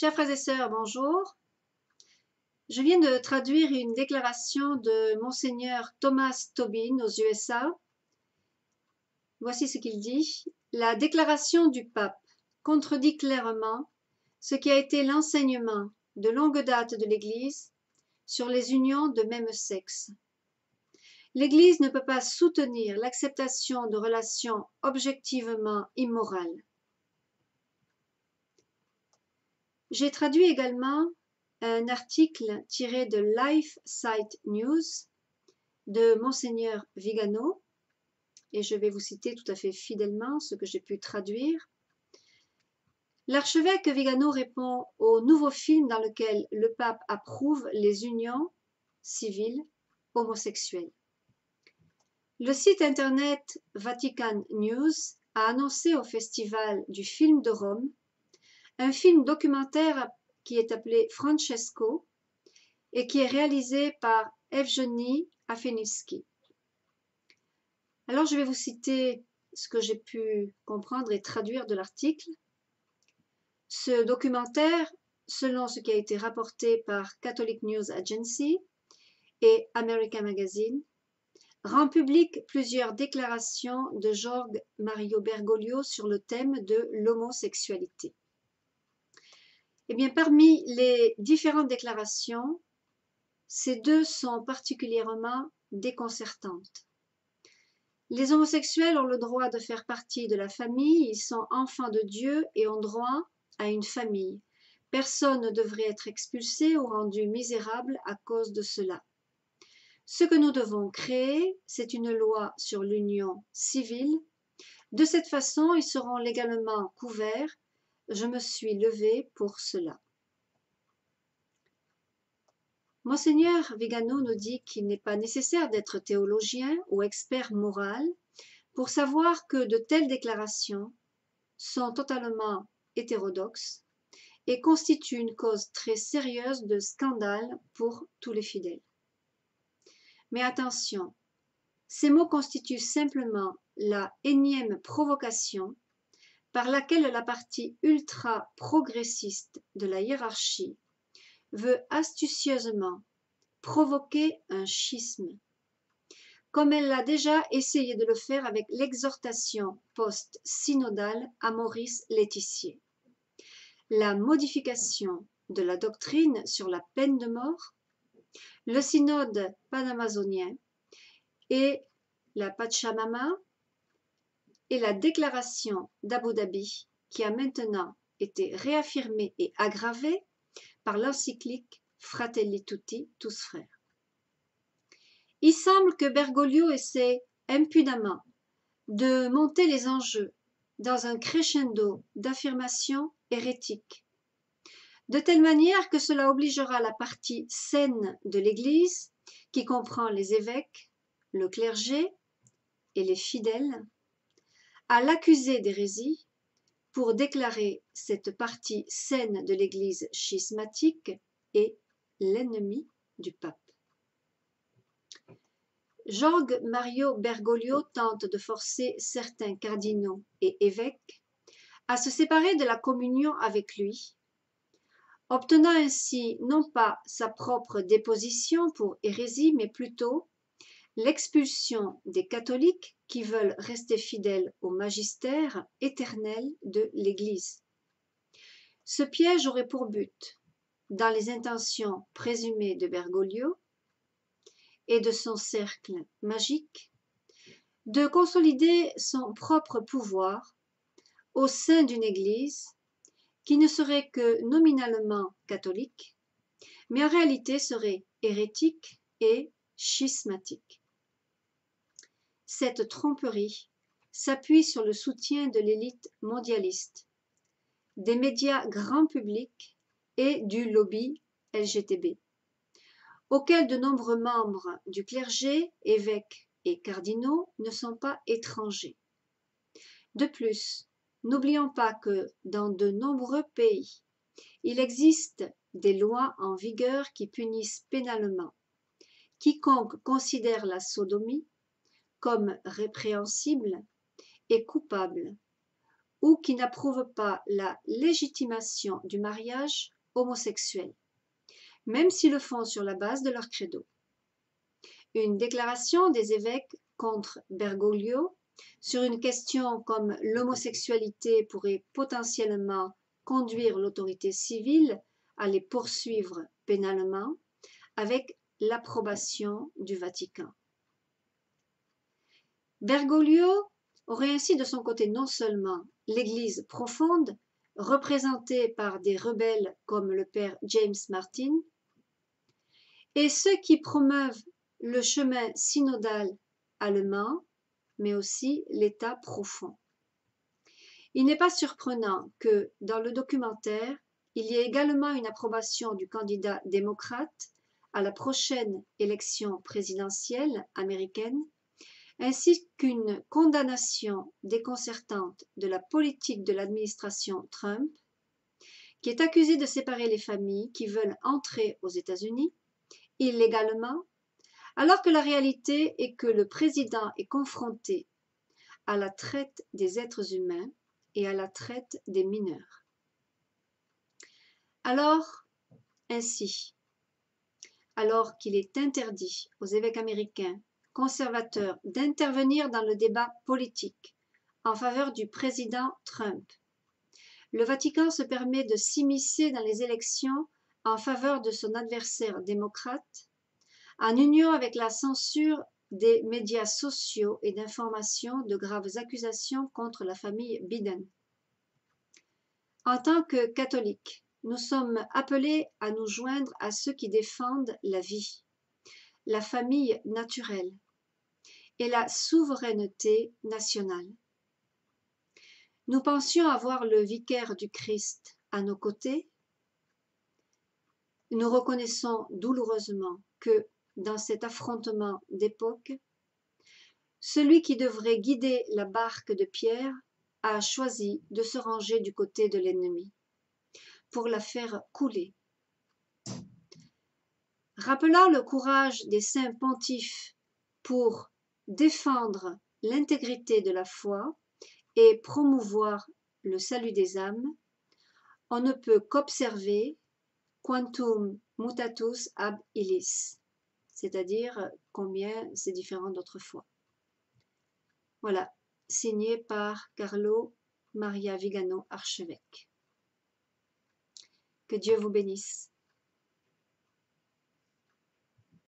Chers frères et sœurs, bonjour. Je viens de traduire une déclaration de Monseigneur Thomas Tobin aux USA. Voici ce qu'il dit. La déclaration du pape contredit clairement ce qui a été l'enseignement de longue date de l'Église sur les unions de même sexe. L'Église ne peut pas soutenir l'acceptation de relations objectivement immorales. J'ai traduit également un article tiré de LifeSite News de Monseigneur Vigano, et je vais vous citer tout à fait fidèlement ce que j'ai pu traduire. L'archevêque Vigano répond au nouveau film dans lequel le pape approuve les unions civiles homosexuelles. Le site internet Vatican News a annoncé au Festival du film de Rome un film documentaire qui est appelé Francesco et qui est réalisé par Evgeny Afenitsky. Alors je vais vous citer ce que j'ai pu comprendre et traduire de l'article. Ce documentaire, selon ce qui a été rapporté par Catholic News Agency et American Magazine, rend public plusieurs déclarations de Jorge Mario Bergoglio sur le thème de l'homosexualité. Eh bien, parmi les différentes déclarations, ces deux sont particulièrement déconcertantes. Les homosexuels ont le droit de faire partie de la famille, ils sont enfants de Dieu et ont droit à une famille. Personne ne devrait être expulsé ou rendu misérable à cause de cela. Ce que nous devons créer, c'est une loi sur l'union civile. De cette façon, ils seront légalement couverts. Je me suis levée pour cela. Monseigneur Vigano nous dit qu'il n'est pas nécessaire d'être théologien ou expert moral pour savoir que de telles déclarations sont totalement hétérodoxes et constituent une cause très sérieuse de scandale pour tous les fidèles. Mais attention, ces mots constituent simplement la énième provocation par laquelle la partie ultra-progressiste de la hiérarchie veut astucieusement provoquer un schisme, comme elle l'a déjà essayé de le faire avec l'exhortation post-synodale à Maurice Laëtissier. La modification de la doctrine sur la peine de mort, le synode panamazonien et la Pachamama et la déclaration d'Abu Dhabi qui a maintenant été réaffirmée et aggravée par l'encyclique Fratelli Tutti, tous frères. Il semble que Bergoglio essaie impudemment de monter les enjeux dans un crescendo d'affirmations hérétiques, de telle manière que cela obligera la partie saine de l'Église, qui comprend les évêques, le clergé et les fidèles, à l'accuser d'hérésie pour déclarer cette partie saine de l'Église schismatique et l'ennemi du pape. Jorge Mario Bergoglio tente de forcer certains cardinaux et évêques à se séparer de la communion avec lui, obtenant ainsi non pas sa propre déposition pour hérésie, mais plutôt l'expulsion des catholiques qui veulent rester fidèles au magistère éternel de l'Église. Ce piège aurait pour but, dans les intentions présumées de Bergoglio et de son cercle magique, de consolider son propre pouvoir au sein d'une Église qui ne serait que nominalement catholique, mais en réalité serait hérétique et schismatique. Cette tromperie s'appuie sur le soutien de l'élite mondialiste, des médias grand public et du lobby LGTB, auquel de nombreux membres du clergé, évêques et cardinaux ne sont pas étrangers. De plus, n'oublions pas que dans de nombreux pays, il existe des lois en vigueur qui punissent pénalement quiconque considère la sodomie comme répréhensible et coupable, ou qui n'approuvent pas la légitimation du mariage homosexuel, même s'ils le font sur la base de leur credo. Une déclaration des évêques contre Bergoglio sur une question comme l'homosexualité pourrait potentiellement conduire l'autorité civile à les poursuivre pénalement avec l'approbation du Vatican. Bergoglio aurait ainsi de son côté non seulement l'Église profonde, représentée par des rebelles comme le père James Martin, et ceux qui promeuvent le chemin synodal allemand, mais aussi l'État profond. Il n'est pas surprenant que, dans le documentaire, il y ait également une approbation du candidat démocrate à la prochaine élection présidentielle américaine, ainsi qu'une condamnation déconcertante de la politique de l'administration Trump, qui est accusée de séparer les familles qui veulent entrer aux États-Unis illégalement, alors que la réalité est que le président est confronté à la traite des êtres humains et à la traite des mineurs. Alors, ainsi, alors qu'il est interdit aux évêques américains conservateurs d'intervenir dans le débat politique en faveur du président Trump, le Vatican se permet de s'immiscer dans les élections en faveur de son adversaire démocrate, en union avec la censure des médias sociaux et d'information de graves accusations contre la famille Biden. En tant que catholiques, nous sommes appelés à nous joindre à ceux qui défendent la vie, la famille naturelle et la souveraineté nationale. Nous pensions avoir le vicaire du Christ à nos côtés. Nous reconnaissons douloureusement que, dans cet affrontement d'époque, celui qui devrait guider la barque de Pierre a choisi de se ranger du côté de l'ennemi pour la faire couler. Rappelant le courage des saints pontifes pour défendre l'intégrité de la foi et promouvoir le salut des âmes, on ne peut qu'observer quantum mutatus ab illis, c'est-à-dire combien c'est différent d'autres fois. Voilà, signé par Carlo Maria Vigano, archevêque. Que Dieu vous bénisse.